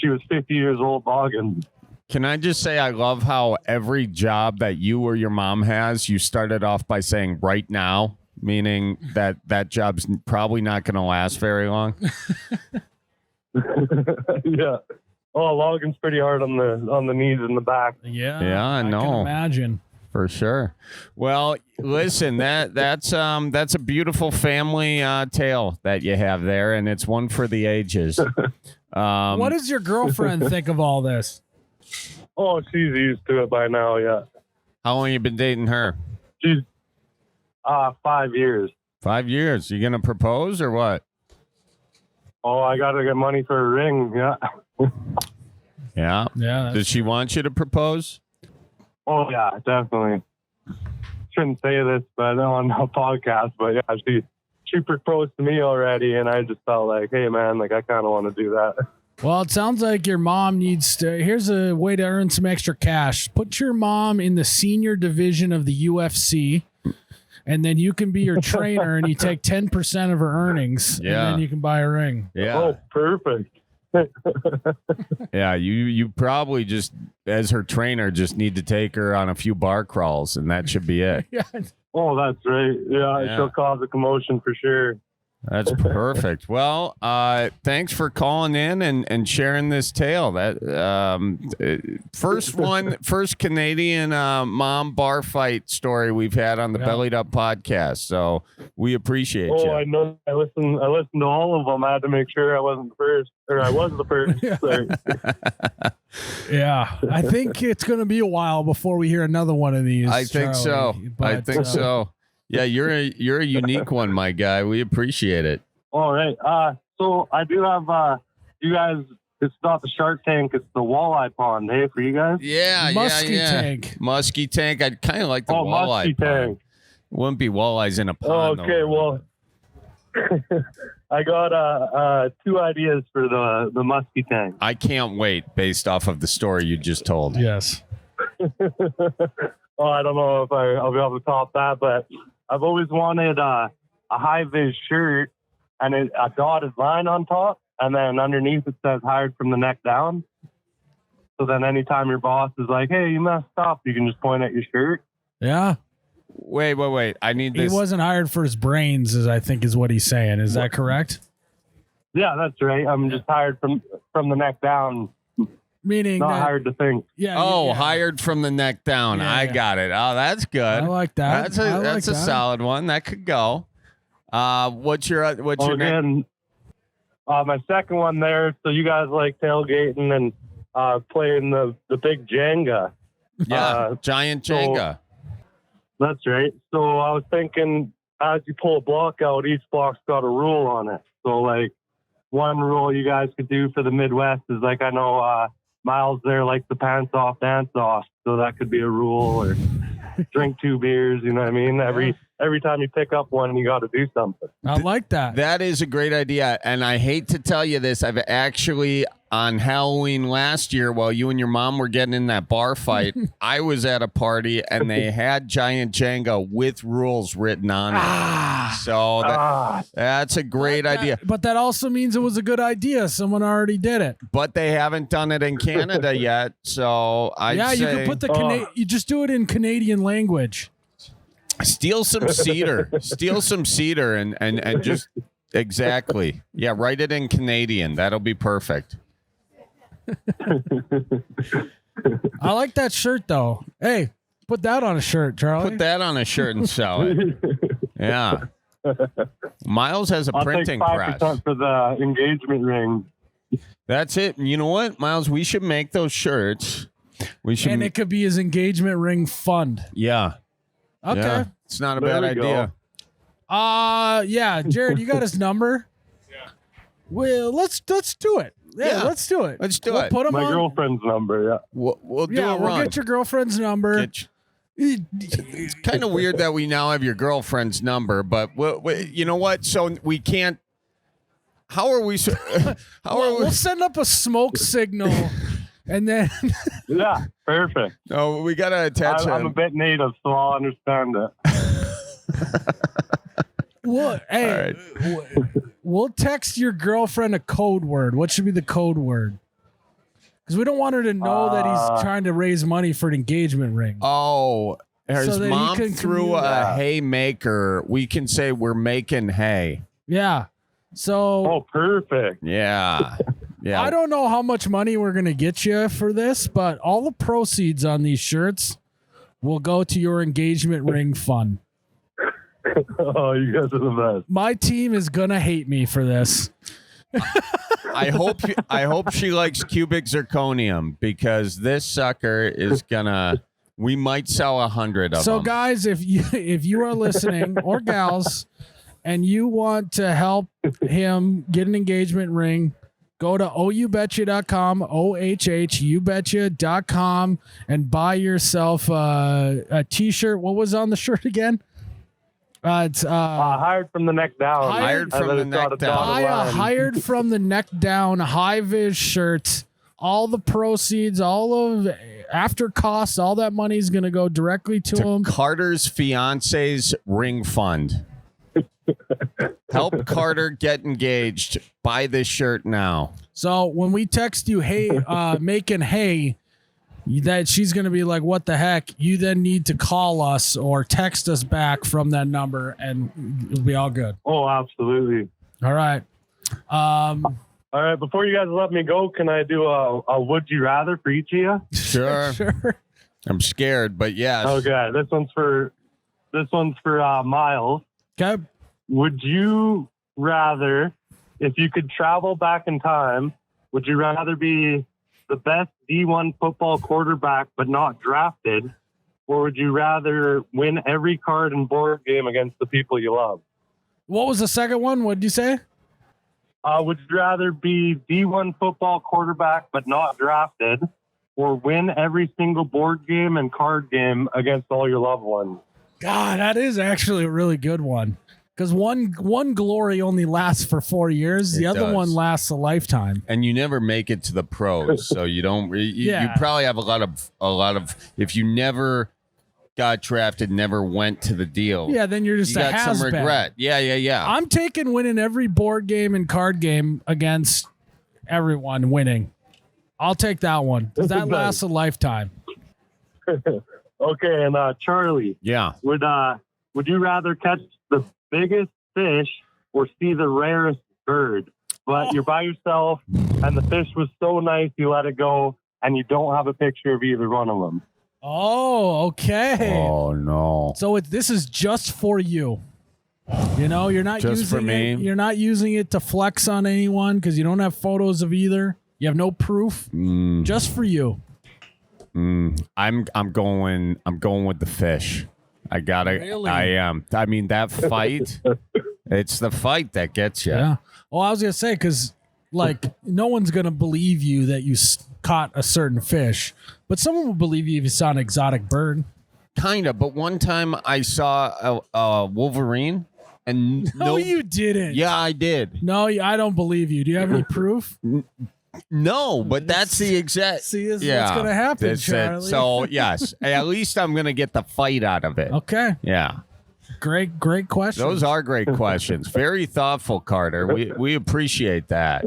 she was 50 years old logging. Can I just say I love how every job that you or your mom has, you started off by saying right now, meaning that job's probably not going to last very long. Yeah. Oh, logging's pretty hard on the knees and the back. Yeah, I know. can imagine. For sure. Well, listen, that's a beautiful family tale that you have there, and it's one for the ages. What does your girlfriend think of all this? Oh, she's used to it by now. Yeah. How long you been dating her? She's 5 years. 5 years. You gonna propose or what? Oh, I got to get money for a ring. Yeah. Yeah. Yeah. Does she want you to propose? Oh, yeah, definitely. Shouldn't say this, but on a podcast, but yeah, she proposed to me already, and I just felt like, hey, man, like, I kind of want to do that. Well, it sounds like your mom needs to. Here's a way to earn some extra cash. Put your mom in the senior division of the UFC, and then you can be your trainer, and you take 10% of her earnings, and then you can buy a ring. Yeah. Oh, perfect. Yeah, you probably just, as her trainer, just need to take her on a few bar crawls, and that should be it. Yeah. Oh, that's right. Yeah, she'll cause a commotion for sure. That's perfect. Well, thanks for calling in and sharing this tale. That first Canadian mom bar fight story we've had on the Bellied Up podcast. So we appreciate you. Oh, I know. I listened to all of them. I had to make sure I wasn't the first, or I was the first. Yeah, I think it's going to be a while before we hear another one of these. I think so. But, I think so. Yeah, you're a unique one, my guy. We appreciate it. All right. So I do have you guys. It's not the Shark Tank. It's the Walleye Pond. Hey, for you guys. Yeah, Muskie yeah. Tank. Muskie tank. I'd kind of like the walleye Muskie Tank. Wouldn't be walleyes in a pond. Okay, well, I got 2 ideas for the Muskie Tank. I can't wait based off of the story you just told. Yes. Oh, I don't know if I'll be able to top that, but I've always wanted a high-vis shirt and a dotted line on top, and then underneath it says hired from the neck down. So then anytime your boss is like, hey, you messed up, you can just point at your shirt. Yeah. Wait. I need this. He wasn't hired for his brains, I think is what he's saying. Is that correct? Yeah, that's right. I'm just hired from the neck down. Meaning not that, hired to think. Yeah. Oh, yeah. hired from the neck down. Yeah, I yeah. got it. Oh, that's good. I like that. That's a solid one. That could go. What's your next? Again, my second one there. So you guys like tailgating and playing the big Jenga. Yeah, giant Jenga. That's right. So I was thinking, as you pull a block out, each block's got a rule on it. So like one rule you guys could do for the Midwest is like, I know Miles there likes the pants off, dance off. So that could be a rule, or drink 2 beers. You know what I mean? Every time you pick up one, you got to do something. I like that. That is a great idea. And I hate to tell you this, I've actually, on Halloween last year, while you and your mom were getting in that bar fight, I was at a party and they had giant Jenga with rules written on it. So that's a great idea. But that also means it was a good idea. Someone already did it. But they haven't done it in Canada yet. So I'd say, you can put the you just do it in Canadian language. steal some cedar. Steal some cedar and just exactly. Yeah, write it in Canadian. That'll be perfect. I like that shirt though. Hey, put that on a shirt, Charlie. Put that on a shirt and sell it. Yeah. Miles has a I'll printing take 5% press. for the engagement ring. That's it. You know what, Miles? We should make those shirts. We should. And it could be his engagement ring fund. Yeah. Okay. Yeah. It's not a There bad we go. idea. Yeah, Jared, you got his number? Yeah. Well, let's do it. Yeah, let's do it. Let's do we'll it. Put him My on. girlfriend's number, yeah. We'll do a We'll run. get your girlfriend's number. It's kind of weird that we now have your girlfriend's number, but you know what? So we can't. How are we? We'll send up a smoke signal, and then Yeah, perfect. No, we gotta attach I'm a him. bit native, so I'll understand it. we'll text your girlfriend a code word. What should be the code word? because we don't want her to know that he's trying to raise money for an engagement ring. Oh, his So that he mom can threw a haymaker. We can say we're making hay. Yeah. So Oh, perfect. Yeah. Yeah. I don't know how much money we're going to get you for this, but all the proceeds on these shirts will go to your engagement ring fund. Oh, you guys are the best. My team is going to hate me for this. I hope she likes cubic zirconium because this sucker is gonna. We might sell 100 of So them. guys, if you are listening or gals and you want to help him get an engagement ring, go to oubetcha.com, ohhubetcha.com, and buy yourself a t-shirt. What was on the shirt again? It's Hired from the neck down. Hired from the neck down. buy a hired from the neck down high vis shirt. All the proceeds, all of after costs, all that money is going to go directly to him. Carter's fiance's ring fund. Help Carter get engaged. Buy this shirt now. So when we text you, hey, making hay, that she's going to be like, what the heck? You then need to call us or text us back from that number and it'll be all good. Oh, absolutely. All right. All right, before you guys let me go, can I do a would you rather for each of you? Sure. Sure. I'm scared, but yes. Okay, this one's for Miles. Okay. Would you rather, if you could travel back in time, would you rather be the best D1 football quarterback but not drafted, or would you rather win every card and board game against the people you love? What was the second one? What did you say? Would you rather be D1 football quarterback but not drafted, or win every single board game and card game against all your loved ones? God, that is actually a really good one. Because one glory only lasts for 4 years. The It other does. one lasts a lifetime. And you never make it to the pros, so you don't. You probably have a lot of. If you never got drafted, never went to the deal. Yeah, then you're just you a got some has-been. regret. Yeah. I'm taking winning every board game and card game against everyone winning. I'll take that one because that lasts a lifetime. Okay, and Charlie, Yeah. would you rather catch the biggest fish or see the rarest bird? But you're by yourself, and the fish was so nice you let it go, and you don't have a picture of either one of them. Oh, okay. Oh no. So this is just for you. You know, you're not Just using for me? it. You're not using it to flex on anyone because you don't have photos of either. You have no proof. Just for you. I'm going with the fish. I gotta. Really? I am. I mean that fight. It's the fight that gets you. Yeah. Well, I was gonna say because like no one's gonna believe you that you caught a certain fish, but someone will believe you if you saw an exotic bird. Kind of. But one time I saw a Wolverine, and No, you didn't. Yeah, I did. No, I don't believe you. Do you have any proof? No, but that's the exact. See, this is what's gonna happen, that's it. Charlie. So yes, at least I'm gonna get the fight out of it. Okay. Yeah, Great question. those are great questions. Very thoughtful, Carter. We appreciate that.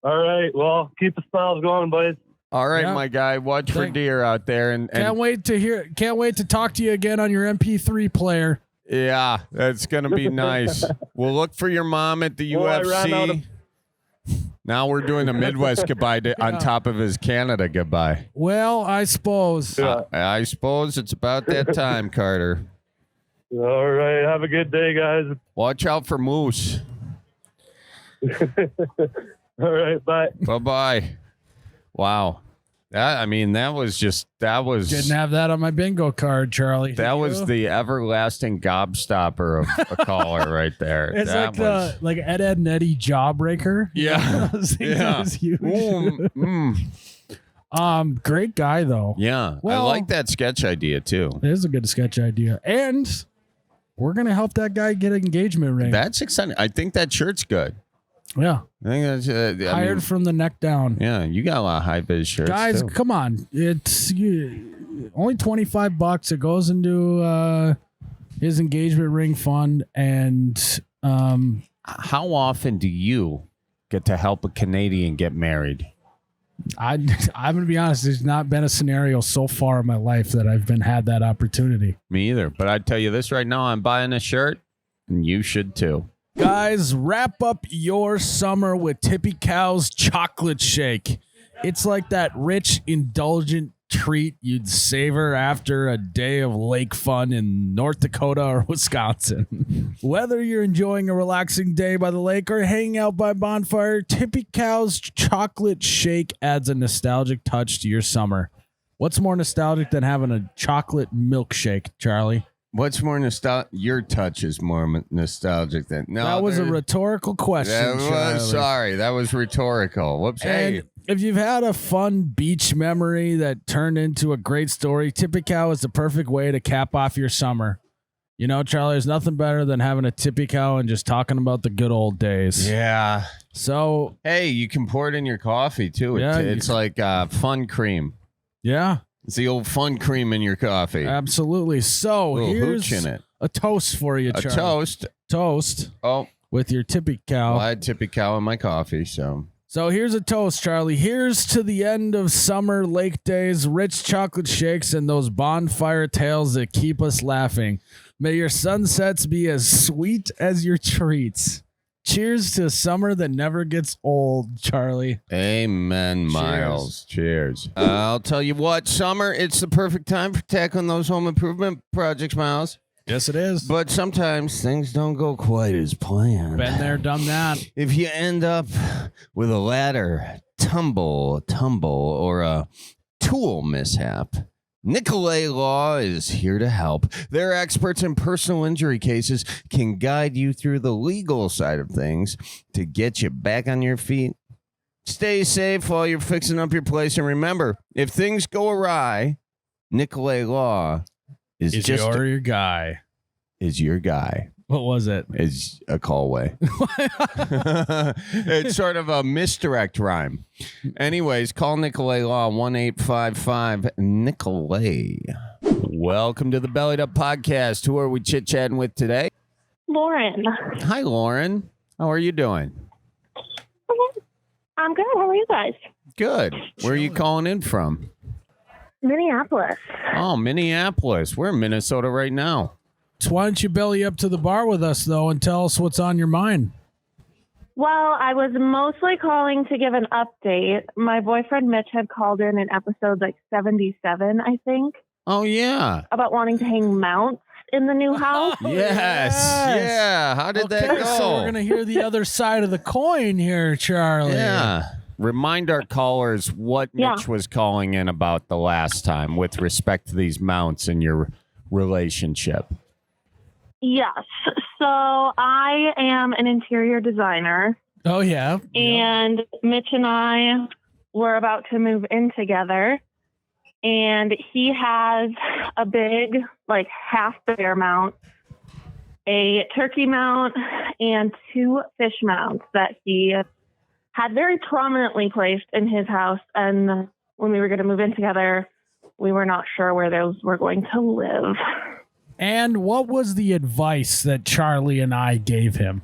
All right, well, keep the smiles going, boys. All right, Yeah. my guy. Watch for deer out there, and Can't wait to talk to you again on your MP3 player. yeah, that's gonna be nice. We'll look for your mom at the Well, I ran out UFC. Now we're doing a Midwest goodbye on top of his Canada goodbye. Well, I suppose. Yeah. I suppose it's about that time, Carter. All right, have a good day, guys. Watch out for moose. All right, bye. Bye-bye. Wow. That was Didn't have that on my bingo card, Charlie. that was the everlasting gobstopper of a caller right there. It's that like Ed and Eddie Jawbreaker. Yeah. Those things Yeah. was huge. Mm. Great guy though. Yeah. Well- I like that sketch idea too. It is a good sketch idea, and we're gonna help that guy get an engagement ring. That's exciting. I think that shirt's good. Yeah, I think that's hired from the neck down. yeah, you got a lot of high vis shirts. Guys, too. come on! It's only $25. It goes into his engagement ring fund, and How often do you get to help a Canadian get married? I'm going to be honest. There's not been a scenario so far in my life that I've had that opportunity. Me either. But I'd tell you this right now. I'm buying a shirt, and you should too. Guys, wrap up your summer with Tippy Cow's chocolate shake. It's like that rich, indulgent treat you'd savor after a day of lake fun in North Dakota or Wisconsin. Whether you're enjoying a relaxing day by the lake or hanging out by a bonfire, Tippy Cow's chocolate shake adds a nostalgic touch to your summer. What's more nostalgic than having a chocolate milkshake, Charlie? What's more nostalgic? Your touch is more nostalgic than... No, that was a rhetorical question, sorry, that was rhetorical. Whoops. Hey. If you've had a fun beach memory that turned into a great story, Tippy Cow is the perfect way to cap off your summer. You know, Charlie, there's nothing better than having a Tippy Cow and just talking about the good old days. Yeah. So... Hey, you can pour it in your coffee, too. Yeah, it's like fun cream. Yeah. It's the old fun cream in your coffee. Absolutely. So here's hooch in it. A toast for you, Charlie. A toast. Toast. Oh. With your Tippy Cow. Well, I had Tippy Cow in my coffee, so... So here's a toast, Charlie. Here's to the end of summer lake days, rich chocolate shakes, and those bonfire tales that keep us laughing. May your sunsets be as sweet as your treats. Cheers to a summer that never gets old, Charlie. Amen, Miles. Cheers. I'll tell you what, summer, it's the perfect time for tackling those home improvement projects, Miles. Yes, it is. But sometimes things don't go quite as planned. Been there, done that. If you end up with a ladder tumble, or a tool mishap, Nicolay Law is here to help. Their experts in personal injury cases can guide you through the legal side of things to get you back on your feet. Stay safe while you're fixing up your place. And remember, if things go awry, Nicolay Law is just your guy. Is your guy. What was it? Is a call away. It's sort of a misdirect rhyme. Anyways, call Nicolay Law 1-855-NICOLAY. Welcome to the Bellied Up Podcast. Who are we chit-chatting with today? Lauren. Hi, Lauren. How are you doing? I'm good. How are you guys? Good. Where are you calling in from? Minneapolis. Oh, Minneapolis. We're in Minnesota right now. So why don't you belly up to the bar with us, though, and tell us what's on your mind? Well, I was mostly calling to give an update. My boyfriend Mitch had called in episode 77, I think. Oh, yeah. About wanting to hang mounts in the new house. Yes. Yeah. How did that go? So we're going to hear the other side of the coin here, Charlie. Yeah. Remind our callers what Mitch was calling in about the last time with respect to these mounts in your relationship. Yes. So I am an interior designer. Oh, yeah. And Mitch and I were about to move in together. And he has a big, half bear mount, a turkey mount, and 2 fish mounts that he had very prominently placed in his house. And when we were going to move in together, we were not sure where those were going to live. And what was the advice that Charlie and I gave him?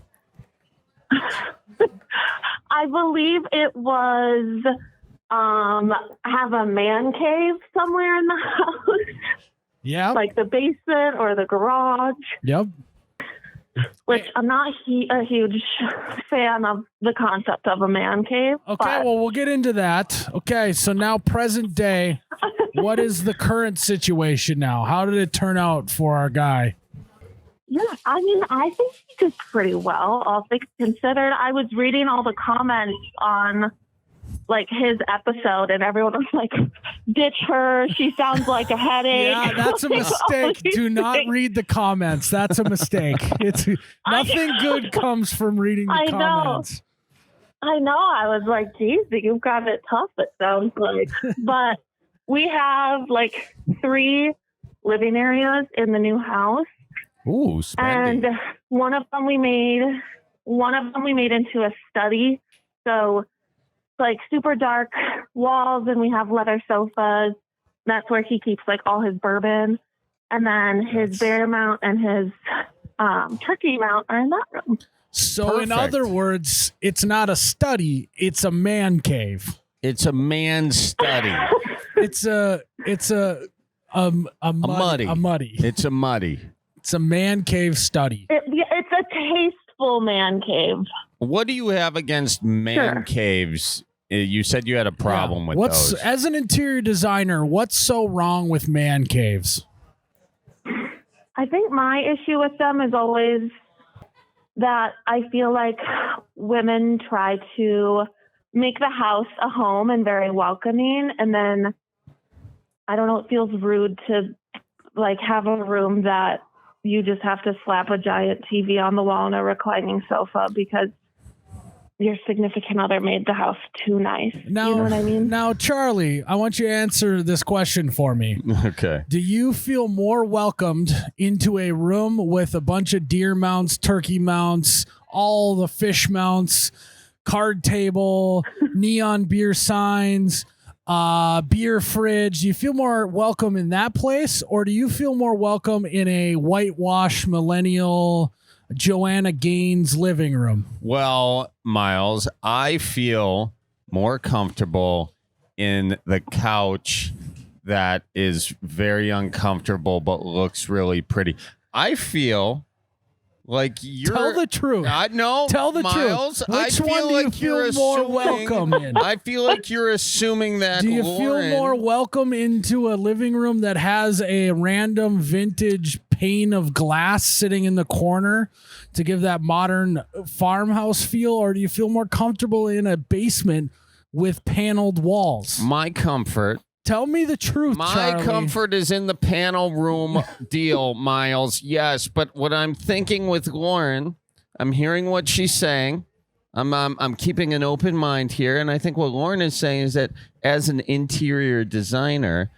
I believe it was have a man cave somewhere in the house. Yeah. Like the basement or the garage. Yep. Which I'm not a huge fan of the concept of a man cave. Okay, well, we'll get into that. Okay, so now present day, what is the current situation now? How did it turn out for our guy? Yeah, I mean, I think he did pretty well, all things considered. I was reading all the comments on his episode, and everyone was like, ditch her, she sounds like a headache. Yeah, that's a mistake. Do not read the comments. That's a mistake. It's nothing good comes from reading the comments. I know. I was like, geez, you've got it tough, it sounds like. But we have 3 living areas in the new house. Ooh, spendy. And one of them we made into a study. So super dark walls, and we have leather sofas. That's where he keeps all his bourbon. And then his bear mount and his turkey mount are in that room. So in other words, it's not a study, it's a man cave. It's a man's study. It's a muddy. It's a muddy. It's a man cave study. It's a tasteful man cave. What do you have against man caves? You said you had a problem with those. As an interior designer, what's so wrong with man caves? I think my issue with them is always that I feel like women try to make the house a home and very welcoming, and then I don't know, it feels rude to like have a room that you just have to slap a giant TV on the wall and a reclining sofa because your significant other made the house too nice. Now, you know what I mean? Now, Charlie, I want you to answer this question for me. Okay. Do you feel more welcomed into a room with a bunch of deer mounts, turkey mounts, all the fish mounts, card table, neon beer signs, beer fridge? Do you feel more welcome in that place, or do you feel more welcome in a whitewash millennial Joanna Gaines living room? Well, Miles, I feel more comfortable in the couch that is very uncomfortable but looks really pretty. I feel like you're... Tell the truth. No, Tell the Miles, truth. Which I feel one do like you you're feel more assuming- welcome in? I feel like you're assuming that Do you Lauren... feel more welcome into a living room that has a random vintage pane of glass sitting in the corner to give that modern farmhouse feel, or do you feel more comfortable in a basement with paneled walls? My comfort... Tell me the truth, My Charlie. comfort is in the panel room deal, Miles. Yes, but what I'm thinking with Lauren, I'm hearing what she's saying. I'm keeping an open mind here, and I think what Lauren is saying is that as an interior designer,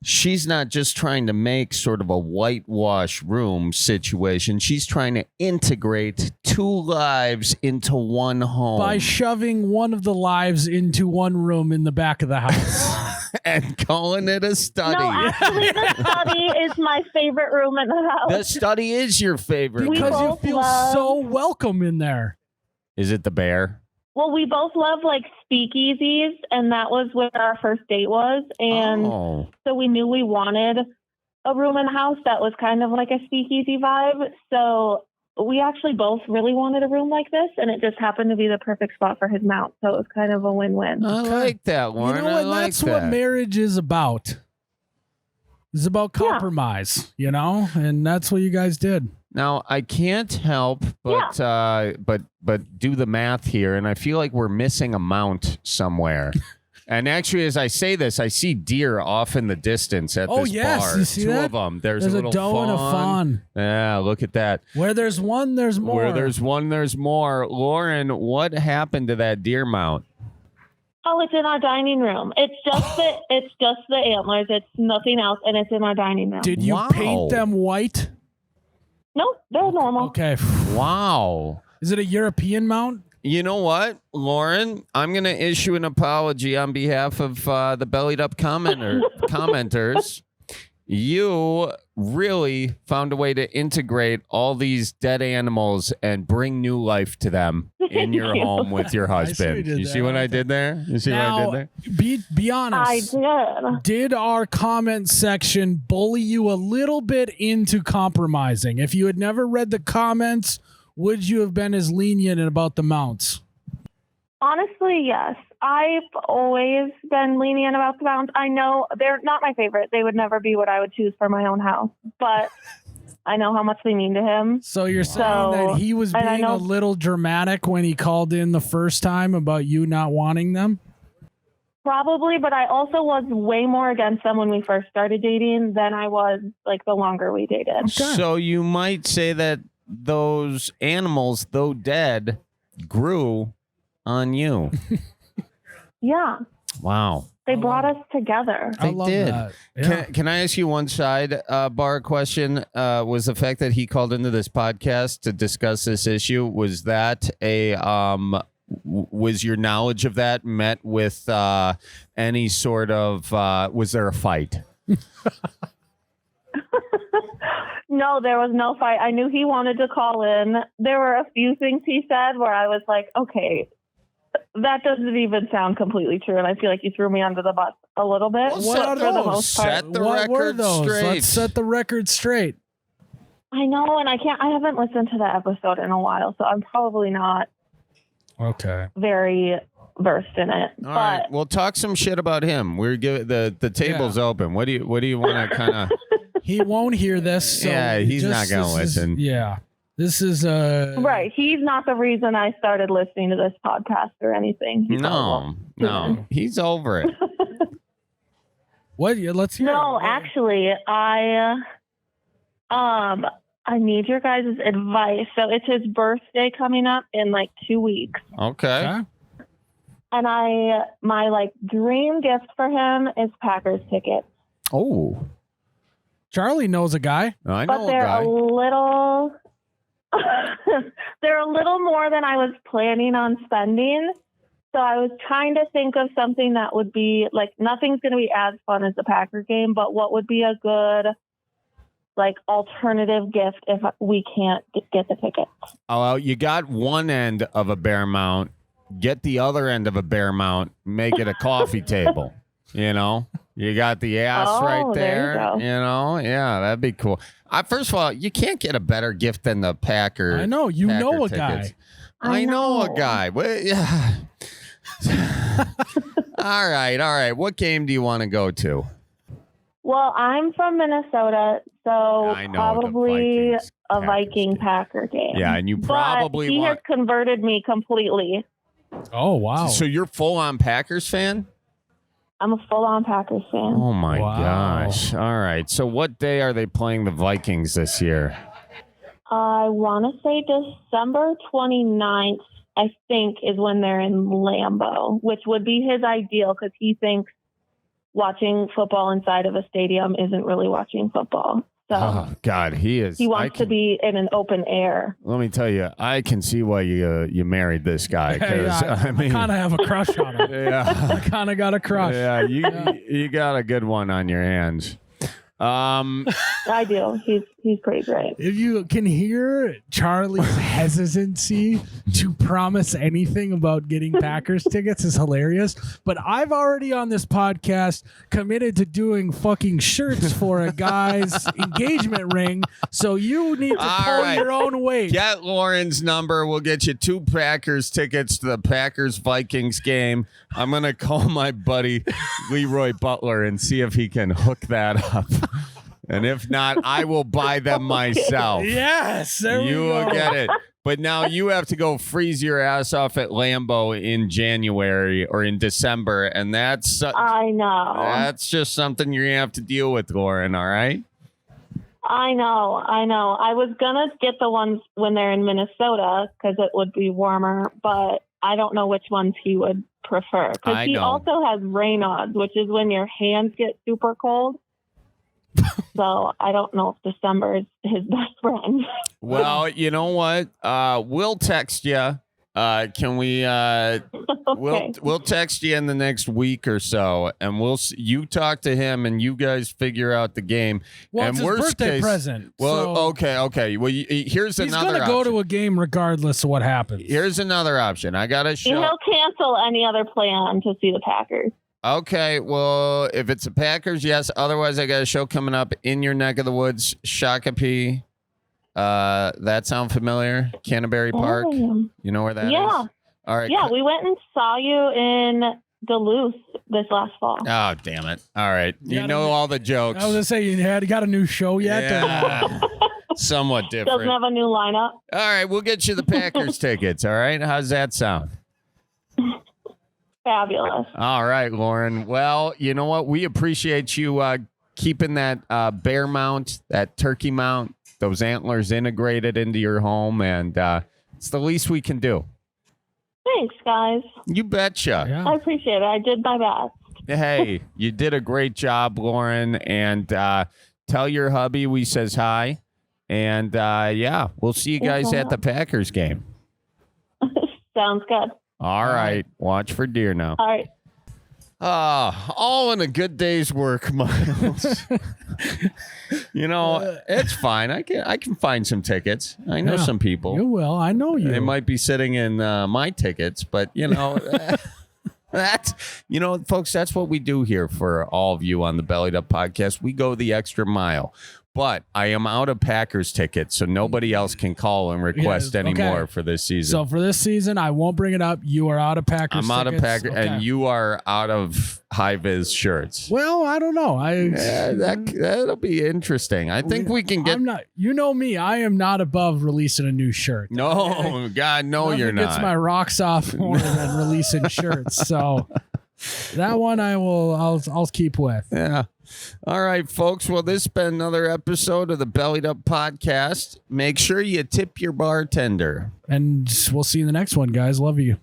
she's not just trying to make sort of a whitewash room situation. She's trying to integrate two lives into one home by shoving one of the lives into one room in the back of the house. and calling it a study. No, actually, the study is my favorite room in the house. The study is your favorite. Because you both feel love- so welcome in there. Is it the bear? Well, we both love like speakeasies, and that was where our first date was. And so we knew we wanted a room in the house that was kind of like a speakeasy vibe. So we actually both really wanted a room like this, and it just happened to be the perfect spot for his mount. So it was kind of a win-win. I like that, Lauren. You know what? That's what marriage is about. It's about compromise, you know, and that's what you guys did. Now I can't help but do the math here, and I feel like we're missing a mount somewhere. And actually, as I say this, I see deer off in the distance at this bar. You see Two that? of them. There's a a little doe and a fawn. Yeah, look at that. Where there's one, there's more. Where there's one, there's more. Lauren, what happened to that deer mount? Oh, it's in our dining room. It's just the antlers. It's nothing else, and it's in our dining room. Did you paint them white? No, they're normal. Okay. Wow. Is it a European mount? You know what, Lauren? I'm going to issue an apology on behalf of the Bellied Up commenters. You really found a way to integrate all these dead animals and bring new life to them in your home with your husband. You see what I did there? You see what I did there? Be honest. I did. Did our comment section bully you a little bit into compromising? If you had never read the comments, would you have been as lenient about the mounts? Honestly, yes. I've always been lenient about the mounts. I know they're not my favorite. They would never be what I would choose for my own house. But I know how much they mean to him. So you're saying that he was being a little dramatic when he called in the first time about you not wanting them? Probably, but I also was way more against them when we first started dating than I was like the longer we dated. Okay. So you might say that those animals, though dead, grew on you. Yeah. Wow. They brought us together. I They love did. that. Yeah. Can I ask you one side bar question? Was the fact that he called into this podcast to discuss this issue, was that a was your knowledge of that met with any sort of was there a fight? No, there was no fight. I knew he wanted to call in. There were a few things he said where I was like, okay, that doesn't even sound completely true, and I feel like you threw me under the bus a little bit. Well, What are for the those? most part. Set the What were record those? straight. Let's set the record straight. I know, and I haven't listened to the episode in a while, so I'm probably not Okay. very versed in it. All but right, we'll talk some shit about him. We're giving the table's open. What do you want to kind of? He won't hear this. So Yeah, he's not gonna listen. Yeah. This is right, he's not the reason I started listening to this podcast or anything. He probably won't. No, he's over it. What? Yeah, let's hear. No, it. actually, I need your guys' advice. So it's his birthday coming up in like 2 weeks. Okay. Okay. And my like dream gift for him is Packers tickets. Oh, Charlie knows a guy. I know But a they're guy. a little they're a little more than I was planning on spending. So I was trying to think of something that would be like nothing's going to be as fun as the Packer game, but what would be a good like alternative gift if we can't get the tickets? Oh, well, you got one end of a bear mount. Get the other end of a bear mount. Make it a coffee table. You know, you got the ass right there. There you go. You know, yeah, that'd be cool. First of all, you can't get a better gift than the Packer. I know. You Packer know a tickets. guy. I know a guy. Well, yeah. All right. What game do you want to go to? Well, I'm from Minnesota, so I know, the probably Vikings, a Packers Viking game. Packer game. Yeah, and you probably but he want. has converted me completely. Oh wow. So you're full on Packers fan? I'm a full-on Packers fan. Oh my Wow. gosh! All right. So what day are they playing the Vikings this year? I want to say December 29th, I think, is when they're in Lambeau, which would be his ideal because he thinks watching football inside of a stadium isn't really watching football. So Oh God, he is. he wants to be in an open air. Let me tell you, I can see why you married this guy. Hey, 'Cause, I mean, kind of have a crush on him. yeah, I kind of got a crush. yeah, you got a good one on your hands. I do. He's pretty great. If you can hear Charlie's hesitancy to promise anything about getting Packers tickets is hilarious. But I've already on this podcast committed to doing fucking shirts for a guy's engagement ring. So you need to All pull right. your own weight. Get Lauren's number. We'll get you 2 Packers tickets to the Packers Vikings game. I'm gonna call my buddy Leroy Butler and see if he can hook that up. And if not, I will buy them myself. Yes, there You we will go. get it. But now you have to go freeze your ass off at Lambeau in January or in December, and that's I know. just something you're gonna have to deal with, Lauren. All right. I know. I was going to get the ones when they're in Minnesota because it would be warmer, but I don't know which ones he would prefer. I Because he know. also has Raynaud's, which is when your hands get super cold. So I don't know if December is his best friend. Well, you know what? We'll text you. Can we? Okay. We'll text you in the next week or so, and you talk to him, and you guys figure out the game. Well, and it's his worst birthday case- present. Well, so okay. Well, here's he's another. gonna go option. to a game regardless of what happens. Here's another option. I got a show. He'll cancel any other plan to see the Packers. Okay, well, if it's the Packers, yes. Otherwise, I got a show coming up in your neck of the woods, Shakopee. That sound familiar? Canterbury Park. Oh. You know where that is? Yeah. All right. Yeah, we went and saw you in Duluth this last fall. Oh, damn it. All right. You gotta know be- all the jokes. I was gonna say you got a new show yet? or Yeah. Somewhat Doesn't different. have a new lineup. All right, we'll get you the Packers tickets. All right. How's that sound? Fabulous. All right, Lauren. Well, you know what? We appreciate you keeping that bear mount, that turkey mount, those antlers integrated into your home, and it's the least we can do. Thanks, guys. You betcha. Yeah. I appreciate it. I did my best. Hey, you did a great job, Lauren, and tell your hubby we says hi, and yeah, we'll see you guys at the Packers game. Sounds good. All right. Watch for deer now. All right. All in a good day's work, Miles. It's fine. I can find some tickets. I know some people. You will. I know you. They might be sitting in my tickets, but folks, that's what we do here for all of you on the Bellied Up podcast. We go the extra mile. But I am out of Packers tickets, so nobody else can call and request anymore for this season. So for this season, I won't bring it up. You are out of Packers I'm out of Packers, and you are out of high-vis shirts. Well, I don't know. That'll be interesting. I think we can get... I'm not. You know me. I am not above releasing a new shirt. No, God, no, you're not. Gets my rocks off more than releasing shirts. So that one I'll keep with. Yeah. All right, folks. Well, this has been another episode of the Bellied Up podcast. Make sure you tip your bartender. And we'll see you in the next one, guys. Love you.